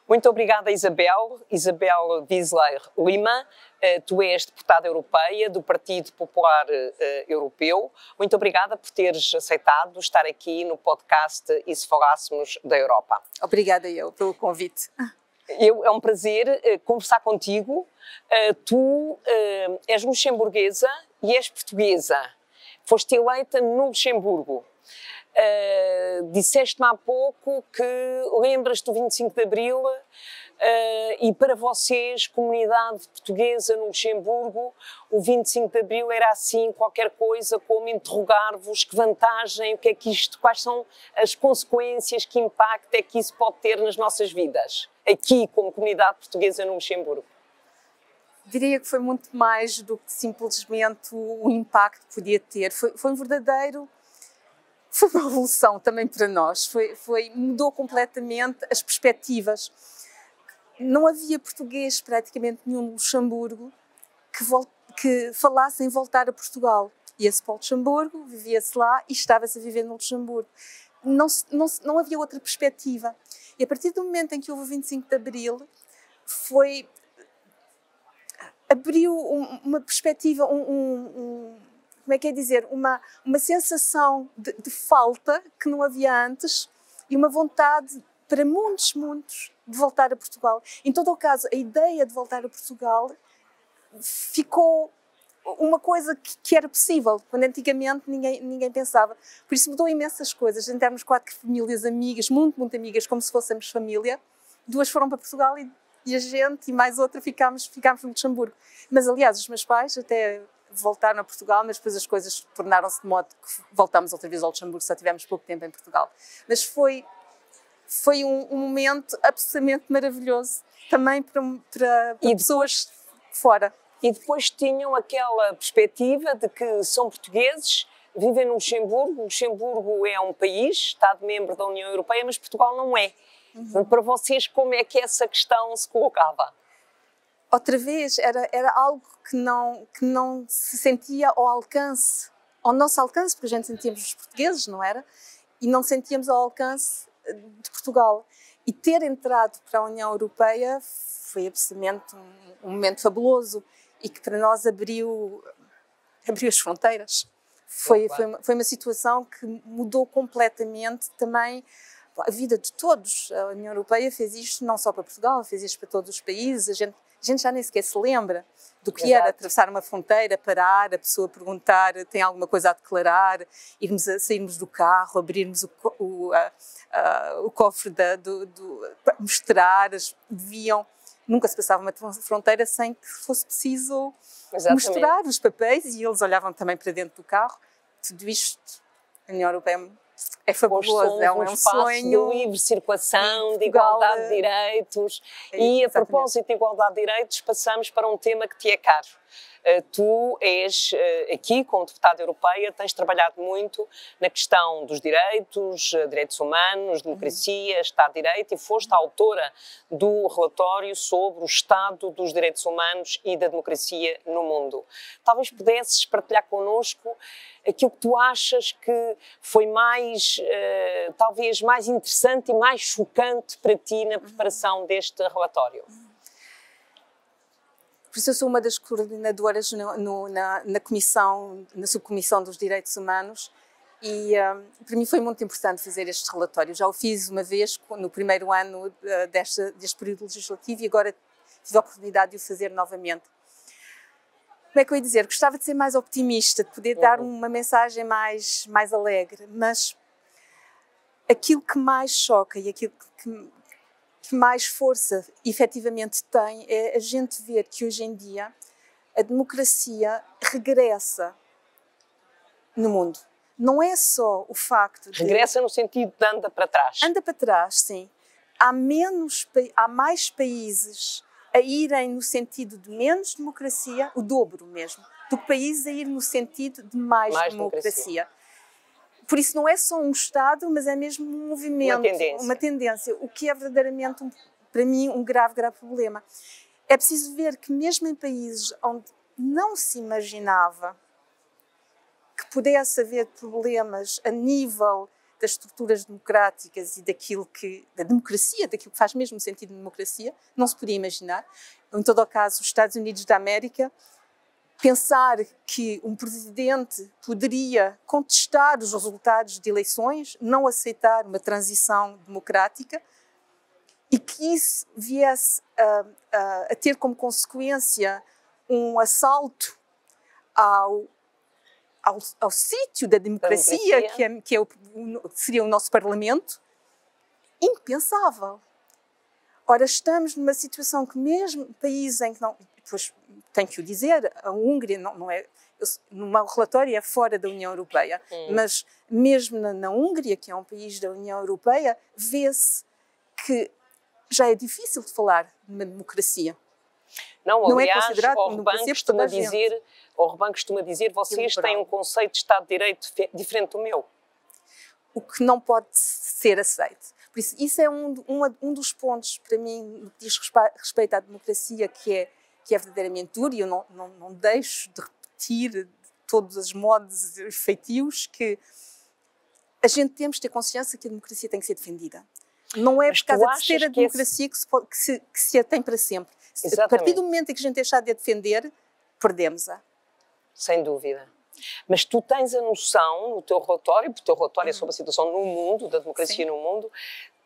Muito obrigada, Isabel. Isabel Wieseler Lima, tu és deputada europeia do Partido Popular Europeu. Muito obrigada por teres aceitado estar aqui no podcast E se Falássemos da Europa. Obrigada eu pelo convite. É um prazer conversar contigo. Tu és luxemburguesa e és portuguesa. Foste eleita no Luxemburgo. Disseste-me há pouco que lembras do 25 de Abril e para vocês, comunidade portuguesa no Luxemburgo, o 25 de Abril era assim qualquer coisa como interrogar-vos que vantagem, o que é que isto, quais são as consequências, que impacto é que isso pode ter nas nossas vidas, aqui como comunidade portuguesa no Luxemburgo. Diria que foi muito mais do que simplesmente o impacto que podia ter. Foi um verdadeiro... Foi uma revolução também para nós, mudou completamente as perspectivas. Não havia português praticamente nenhum no Luxemburgo que falasse em voltar a Portugal. Ia-se para o Luxemburgo, vivia-se lá e estava-se a viver no Luxemburgo. Não havia outra perspectiva. E a partir do momento em que houve o 25 de Abril, abriu uma perspectiva, como é que é dizer, uma sensação de falta que não havia antes e uma vontade para muitos de voltar a Portugal. Em todo o caso, a ideia de voltar a Portugal ficou uma coisa que era possível, quando antigamente ninguém pensava. Por isso mudou imensas coisas. Éramos 4 famílias amigas, muito amigas, como se fôssemos família. 2 foram para Portugal e a gente e mais outra ficámos no Luxemburgo. Mas, aliás, os meus pais até voltaram a Portugal, mas depois as coisas tornaram-se de modo que voltámos outra vez ao Luxemburgo, só tivemos pouco tempo em Portugal. Mas foi um momento absolutamente maravilhoso, também para pessoas fora. E depois tinham aquela perspectiva de que são portugueses, vivem no Luxemburgo. O Luxemburgo é um país, Estado-membro da União Europeia, mas Portugal não é. Portanto, para vocês, como é que essa questão se colocava? Outra vez, era algo que não se sentia ao nosso alcance, porque a gente sentíamos os portugueses, não era? E não sentíamos ao alcance de Portugal. E ter entrado para a União Europeia foi absolutamente um momento fabuloso e que para nós abriu as fronteiras. Foi uma situação que mudou completamente também a vida de todos. A União Europeia fez isto não só para Portugal, fez isto para todos os países. A gente já nem sequer se lembra do que era atravessar uma fronteira, parar, a pessoa perguntar tem alguma coisa a declarar, sairmos do carro, abrirmos o cofre mostrar, nunca se passava uma fronteira sem que fosse preciso mostrar os papéis e eles olhavam também para dentro do carro. Tudo isto, a União Europeia é fabuloso, é um sonho. De livre circulação, de igualdade de direitos. E a propósito de igualdade de direitos, passamos para um tema que te é caro. Tu és aqui, como deputada europeia, tens trabalhado muito na questão dos direitos humanos, democracia, Estado de Direito, e foste a autora do relatório sobre o estado dos direitos humanos e da democracia no mundo. Talvez pudesses partilhar connosco aquilo que tu achas que foi talvez mais interessante e mais chocante para ti na preparação deste relatório. Por isso eu sou uma das coordenadoras na subcomissão dos direitos humanos e para mim foi muito importante fazer este relatório. Já o fiz uma vez no primeiro ano deste período legislativo e agora tive a oportunidade de o fazer novamente. Como é que eu ia dizer? Gostava de ser mais optimista, de poder dar uma mensagem mais alegre, mas aquilo que mais choca e aquilo que mais força efetivamente tem é a gente ver que hoje em dia a democracia regressa no mundo. Não é só o facto de... Regressa no sentido de anda para trás. Anda para trás, sim. Há mais países a irem no sentido de menos democracia, o dobro mesmo, do que países a ir no sentido de mais democracia. Por isso não é só um Estado, mas é mesmo um movimento, uma tendência, o que é verdadeiramente, para mim, um grave problema. É preciso ver que mesmo em países onde não se imaginava que pudesse haver problemas a nível das estruturas democráticas e da democracia, daquilo que faz mesmo sentido de democracia, não se podia imaginar. Em todo o caso, os Estados Unidos da América, pensar que um presidente poderia contestar os resultados de eleições, não aceitar uma transição democrática e que isso viesse a ter como consequência um assalto ao sítio da democracia, que seria o nosso Parlamento, impensável. Ora, estamos numa situação que mesmo países em que não... Depois, tenho que o dizer, a Hungria não é... No meu relatório é fora da União Europeia, mas mesmo na Hungria, que é um país da União Europeia, vê-se que já é difícil de falar de uma democracia. Não, aliás, é considerado como democracia por toda a gente. O Orbán costuma dizer, vocês têm um conceito de Estado de Direito diferente do meu. O que não pode ser aceito. Por isso é um dos pontos, para mim, no que diz respeito à democracia, que é verdadeiramente duro, e eu não deixo de repetir de todos os modos feitios que a gente temos de ter consciência que a democracia tem que ser defendida. Não é por causa de ter a democracia que se a tem para sempre. Exatamente. A partir do momento em que a gente deixar de a defender, perdemos-a. Sem dúvida. Mas tu tens a noção, no teu relatório, porque o teu relatório é sobre a situação no mundo, da democracia no mundo,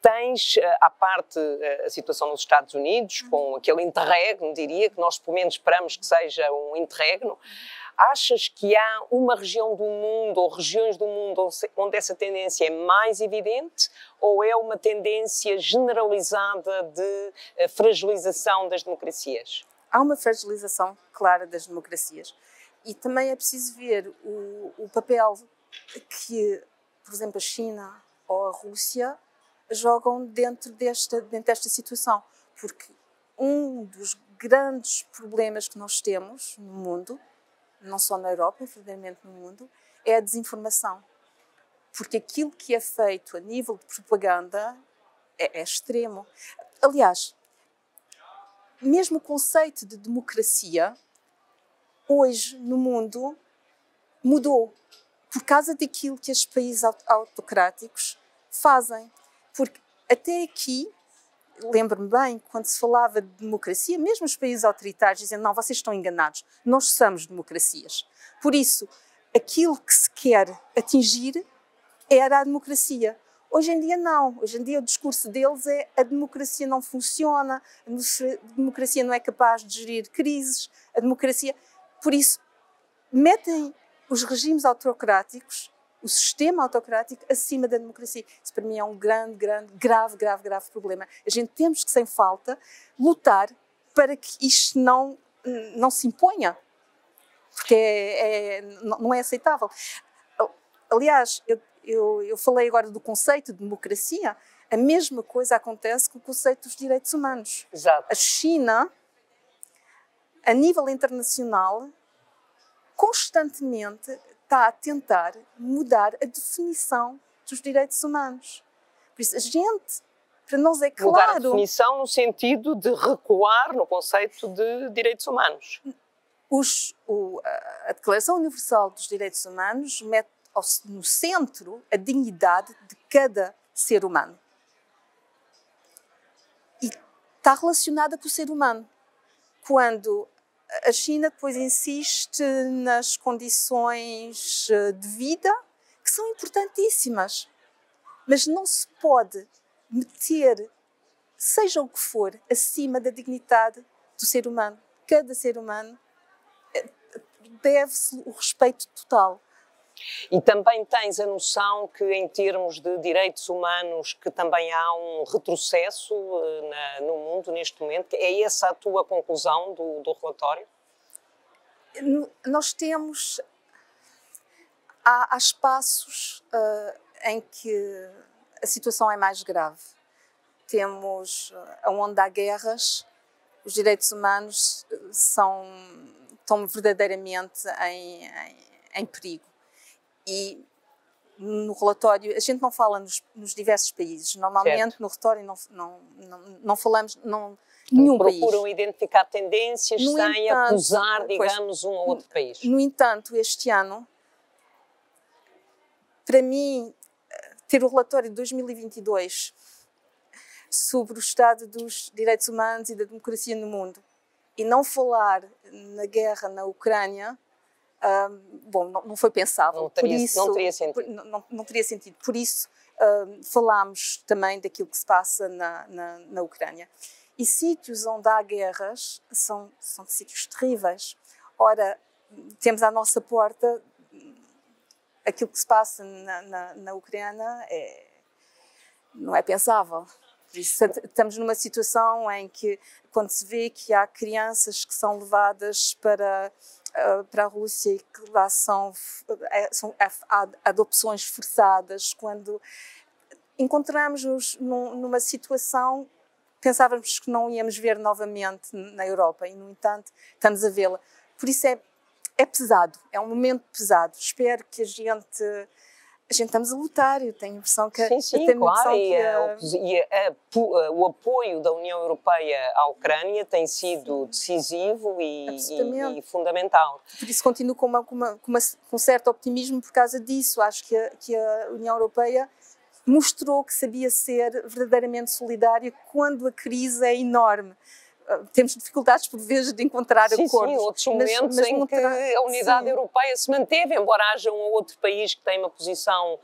tens, à parte, a situação nos Estados Unidos, com aquele interregno, diria, que nós pelo menos esperamos que seja um interregno. Achas que há uma região do mundo, ou regiões do mundo, onde essa tendência é mais evidente, ou é uma tendência generalizada de fragilização das democracias? Há uma fragilização clara das democracias. E também é preciso ver o papel que, por exemplo, a China ou a Rússia jogam dentro desta situação. Porque um dos grandes problemas que nós temos no mundo, não só na Europa, verdadeiramente no mundo, é a desinformação. Porque aquilo que é feito a nível de propaganda é extremo. Aliás, mesmo o conceito de democracia, hoje no mundo, mudou por causa daquilo que os países autocráticos fazem. Porque até aqui, lembro-me bem, quando se falava de democracia, mesmo os países autoritários dizendo, não, vocês estão enganados, nós somos democracias. Por isso, aquilo que se quer atingir era a democracia. Hoje em dia não, hoje em dia o discurso deles é a democracia não funciona, a democracia não é capaz de gerir crises, a democracia... Por isso, metem os regimes autocráticos, o sistema autocrático, acima da democracia. Isso para mim é um grave problema. A gente temos que, sem falta, lutar para que isto não se imponha, porque não é aceitável. Aliás, eu falei agora do conceito de democracia, a mesma coisa acontece com o conceito dos direitos humanos. Exato. A China, a nível internacional, constantemente está a tentar mudar a definição dos direitos humanos. Por isso, para nós é claro... Mudar a definição no sentido de recuar no conceito de direitos humanos. A Declaração Universal dos Direitos Humanos mete no centro a dignidade de cada ser humano. E está relacionada com o ser humano. Quando a China depois insiste nas condições de vida, que são importantíssimas, mas não se pode meter, seja o que for, acima da dignidade do ser humano. Cada ser humano deve-se o respeito total. E também tens a noção que, em termos de direitos humanos, que também há um retrocesso no mundo neste momento? É essa a tua conclusão do relatório? Nós temos... Há espaços em que a situação é mais grave. Temos onde há guerras, os direitos humanos estão verdadeiramente em perigo. E no relatório, a gente não fala nos diversos países. Normalmente, certo, no relatório não falamos nenhum país. Procuram identificar tendências sem acusar, digamos, um ou outro país. No entanto, este ano, para mim, ter o relatório de 2022 sobre o estado dos direitos humanos e da democracia no mundo e não falar na guerra na Ucrânia, bom, não foi pensável. Não teria sentido. Não teria sentido. Por isso, falámos também daquilo que se passa na Ucrânia. E sítios onde há guerras são sítios terríveis. Ora, temos à nossa porta aquilo que se passa na Ucrânia, não é pensável. Por isso, estamos numa situação em que, quando se vê que há crianças que são levadas para a Rússia e que lá são adopções forçadas, quando encontramos-nos numa situação, pensávamos que não íamos ver novamente na Europa e, no entanto, estamos a vê-la. Por isso é pesado, é um momento pesado. Espero que a gente estamos a lutar, eu tenho a impressão que... Sim, claro, o apoio da União Europeia à Ucrânia tem sido decisivo e fundamental. Por isso continuo com um certo optimismo por causa disso. Acho que a União Europeia mostrou que sabia ser verdadeiramente solidária quando a crise é enorme. Temos dificuldades, por vezes, de encontrar acordos. Sim, outros momentos em que a unidade europeia se manteve, embora haja um ou outro país que tem uma posição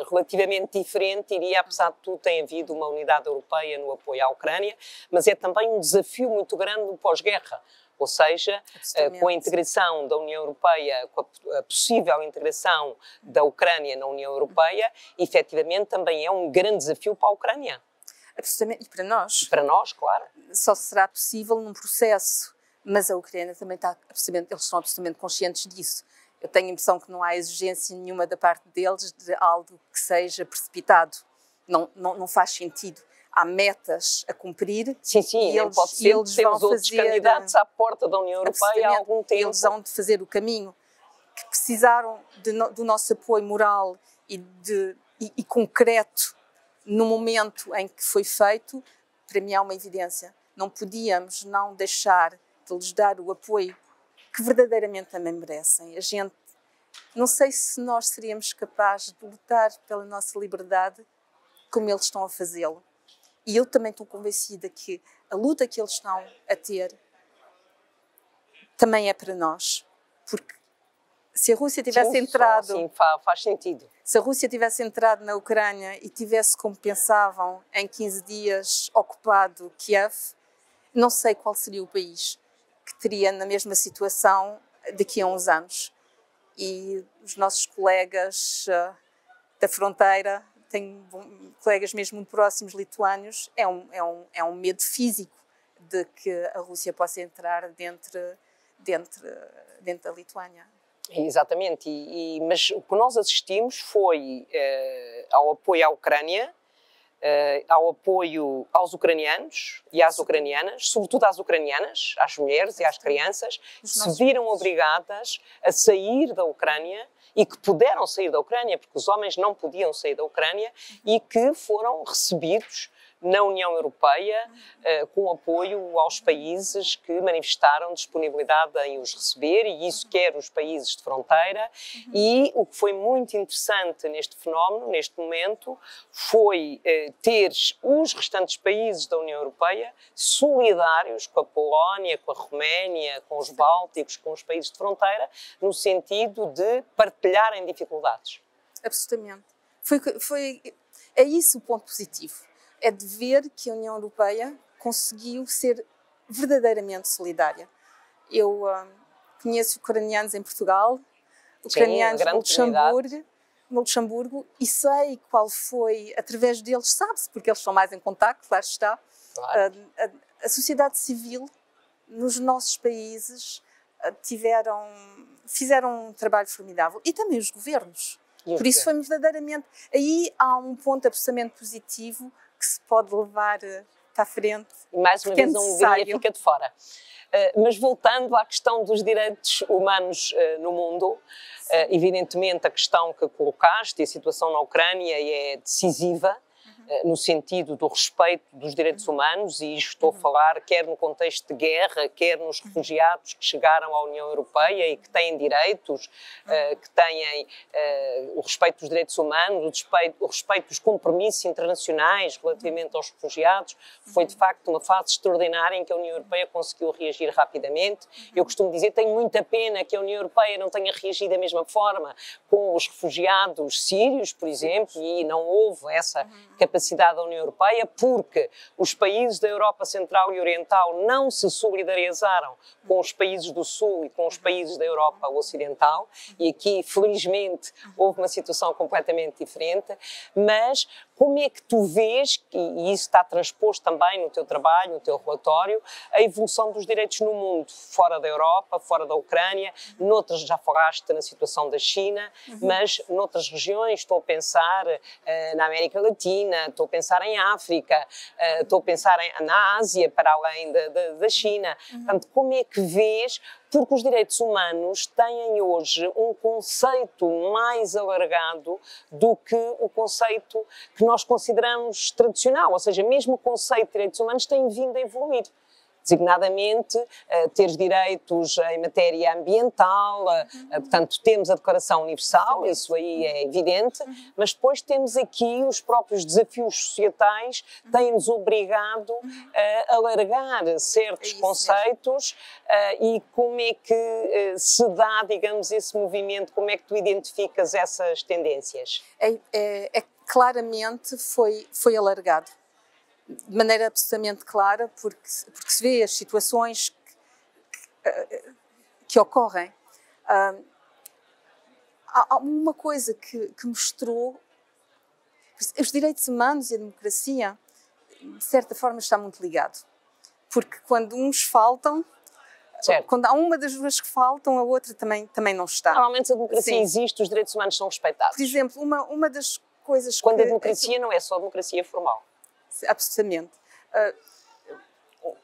relativamente diferente, iria, apesar de tudo, tem havido uma unidade europeia no apoio à Ucrânia, mas é também um desafio muito grande no pós-guerra. Ou seja, com a integração da União Europeia, com a possível integração da Ucrânia na União Europeia, efetivamente também é um grande desafio para a Ucrânia. Absolutamente. E para nós? Para nós, claro. Só será possível num processo, mas a Ucrânia também eles são absolutamente conscientes disso. Eu tenho a impressão que não há exigência nenhuma da parte deles de algo que seja precipitado. Não faz sentido. Há metas a cumprir. Sim, e não pode ser. Temos outros candidatos à porta da União Europeia há algum tempo. Eles vão de fazer o caminho que precisaram do nosso apoio moral e concreto no momento em que foi feito. Para mim é uma evidência. Não podíamos não deixar de lhes dar o apoio que verdadeiramente também merecem. Não sei se nós seríamos capazes de lutar pela nossa liberdade como eles estão a fazê-lo. E eu também estou convencida que a luta que eles estão a ter também é para nós. Porque se a Rússia tivesse entrado... Sim, faz sentido. Se a Rússia tivesse entrado na Ucrânia e tivesse, como pensavam, em 15 dias ocupado Kiev, não sei qual seria o país que teria na mesma situação daqui a uns anos. E os nossos colegas da fronteira, tenho colegas mesmo muito próximos lituânios, é um medo físico de que a Rússia possa entrar dentro da Lituânia. Exatamente, mas o que nós assistimos foi ao apoio à Ucrânia, ao apoio aos ucranianos e às ucranianas, sobretudo às ucranianas, às mulheres e às crianças, que se viram obrigadas a sair da Ucrânia e que puderam sair da Ucrânia, porque os homens não podiam sair da Ucrânia, e que foram recebidos na União Europeia com apoio aos países que manifestaram disponibilidade em os receber, e isso quer os países de fronteira. E o que foi muito interessante neste fenómeno, neste momento, foi ter os restantes países da União Europeia solidários com a Polónia, com a Roménia, com os Bálticos, com os países de fronteira, no sentido de partilharem dificuldades. Absolutamente. É isso o ponto positivo. É de ver que a União Europeia conseguiu ser verdadeiramente solidária. Eu conheço ucranianos em Portugal, ucranianos no Luxemburgo, e sei qual foi, através deles, sabe-se, porque eles estão mais em contacto, lá está, claro. A sociedade civil nos nossos países fizeram um trabalho formidável. E também os governos. Por isso foi verdadeiramente... Aí há um ponto absolutamente positivo que se pode levar para a frente. E mais uma vez a Hungria fica de fora. Mas voltando à questão dos direitos humanos no mundo, evidentemente a questão que colocaste e a situação na Ucrânia é decisiva. no sentido do respeito dos direitos humanos, e estou a falar quer no contexto de guerra, quer nos refugiados que chegaram à União Europeia e que têm direitos, que têm o respeito dos direitos humanos, o respeito dos compromissos internacionais relativamente aos refugiados. Foi, de facto, uma fase extraordinária em que a União Europeia conseguiu reagir rapidamente. Eu costumo dizer, tenho muita pena que a União Europeia não tenha reagido da mesma forma com os refugiados sírios, por exemplo, e não houve essa capacidade da União Europeia, porque os países da Europa Central e Oriental não se solidarizaram com os países do Sul e com os países da Europa Ocidental, e aqui, felizmente, houve uma situação completamente diferente. Mas como é que tu vês, e isso está transposto também no teu trabalho, no teu relatório, a evolução dos direitos no mundo, fora da Europa, fora da Ucrânia, noutras, já falaste na situação da China, mas noutras regiões, estou a pensar na América Latina, estou a pensar em África, estou a pensar na Ásia, para além da China. Portanto, como é que vês, porque os direitos humanos têm hoje um conceito mais alargado do que o conceito que nós consideramos tradicional, ou seja, mesmo o conceito de direitos humanos tem vindo a evoluir. Designadamente, ter direitos em matéria ambiental, portanto, temos a Declaração Universal, isso aí é evidente, mas depois temos aqui os próprios desafios societais, têm-nos obrigado a alargar certos conceitos. E como é que se dá, digamos, esse movimento, como é que tu identificas essas tendências? Claramente foi alargado. De maneira absolutamente clara, porque se vê as situações que ocorrem. Há uma coisa que mostrou, os direitos humanos e a democracia, de certa forma, está muito ligado. Porque quando uns faltam, quando há uma das duas que faltam, a outra também não está. Normalmente a democracia existe, os direitos humanos são respeitados. Por exemplo, uma das coisas quando a democracia não é só democracia formal. Absolutamente.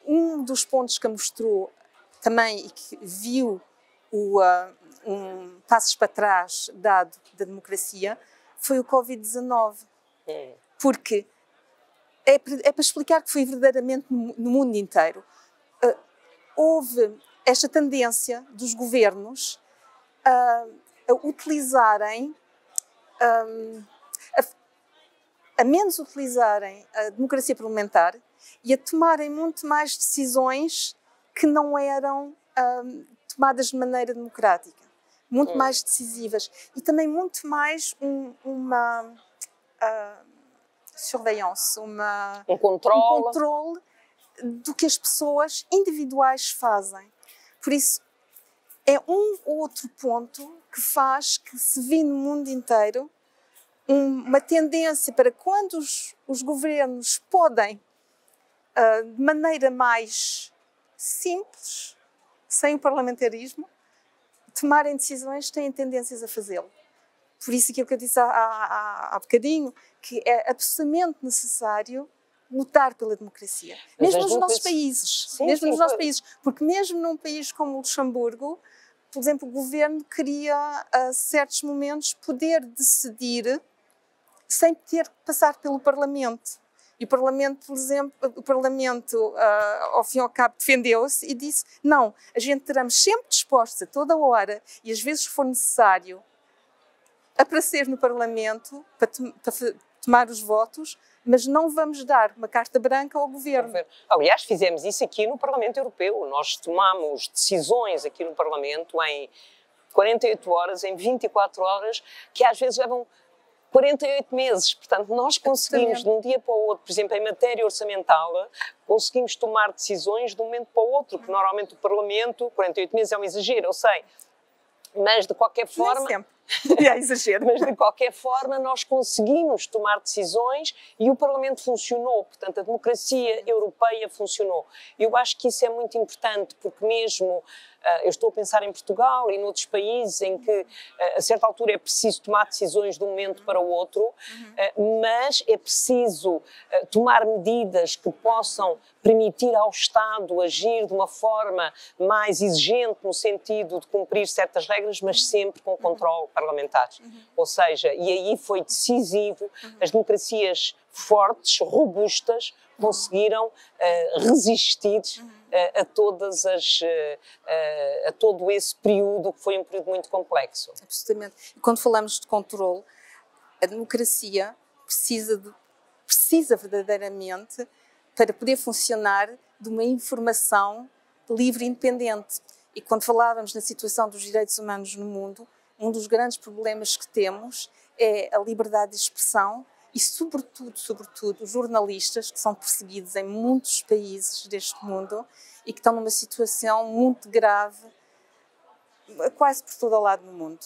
Um dos pontos que mostrou também e que viu passos para trás dado da democracia foi o Covid-19. Porque é para explicar que foi verdadeiramente no mundo inteiro. Houve esta tendência dos governos a utilizarem a menos utilizarem a democracia parlamentar e a tomarem muito mais decisões que não eram tomadas de maneira democrática, muito mais decisivas e também muito mais uma surveillance, um controle do que as pessoas individuais fazem. Por isso, é um outro ponto que faz que se vê no mundo inteiro uma tendência para quando os governos podem, de maneira mais simples, sem o parlamentarismo, tomarem decisões, têm tendências a fazê-lo. Por isso aquilo que eu disse há bocadinho, que é absolutamente necessário lutar pela democracia. Mesmo nos nossos países. Nos nossos países. Porque mesmo num país como o Luxemburgo, por exemplo, o governo queria, a certos momentos, poder decidir sem ter que passar pelo Parlamento. E o Parlamento, por exemplo, ao fim e ao cabo, defendeu-se e disse, não, a gente estaremos sempre dispostos a toda hora e às vezes for necessário aparecer no Parlamento para tomar os votos, mas não vamos dar uma carta branca ao governo. Aliás, fizemos isso aqui no Parlamento Europeu. Nós tomamos decisões aqui no Parlamento em 48 horas, em 24 horas, que às vezes levam 48 meses. Portanto, nós conseguimos de um dia para o outro, por exemplo, em matéria orçamental, conseguimos tomar decisões de um momento para o outro, que normalmente o Parlamento, 48 meses é um exagero, eu sei, mas de qualquer forma... Nem sempre. É exagero. Mas de qualquer forma nós conseguimos tomar decisões e o Parlamento funcionou, portanto a democracia europeia funcionou. Eu acho que isso é muito importante porque mesmo, eu estou a pensar em Portugal e noutros países em que a certa altura é preciso tomar decisões de um momento para o outro, mas é preciso tomar medidas que possam permitir ao Estado agir de uma forma mais exigente no sentido de cumprir certas regras, mas sempre com controle parlamentar. Ou seja, e aí foi decisivo, as democracias fortes, robustas, conseguiram resistir a todas a todo esse período que foi um período muito complexo. Absolutamente. E quando falamos de controle, a democracia precisa verdadeiramente, para poder funcionar, de uma informação livre e independente. E quando falávamos na situação dos direitos humanos no mundo, um dos grandes problemas que temos é a liberdade de expressão e, sobretudo, os jornalistas, que são perseguidos em muitos países deste mundo e que estão numa situação muito grave, quase por todo o lado do mundo.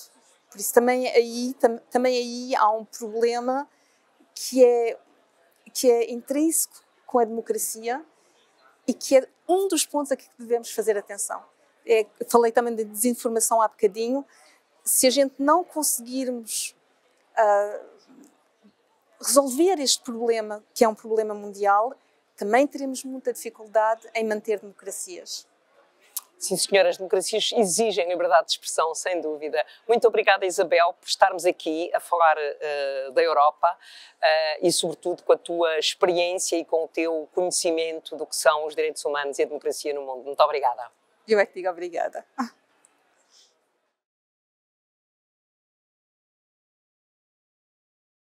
Por isso também aí há um problema que é intrínseco com a democracia e que é um dos pontos a que devemos fazer atenção. Falei também de desinformação há bocadinho. Se a gente não conseguirmos resolver este problema, que é um problema mundial, também teremos muita dificuldade em manter democracias. Sim, senhora, as democracias exigem liberdade de expressão, sem dúvida. Muito obrigada, Isabel, por estarmos aqui a falar da Europa e, sobretudo, com a tua experiência e com o teu conhecimento do que são os direitos humanos e a democracia no mundo. Muito obrigada. Eu é que digo obrigada.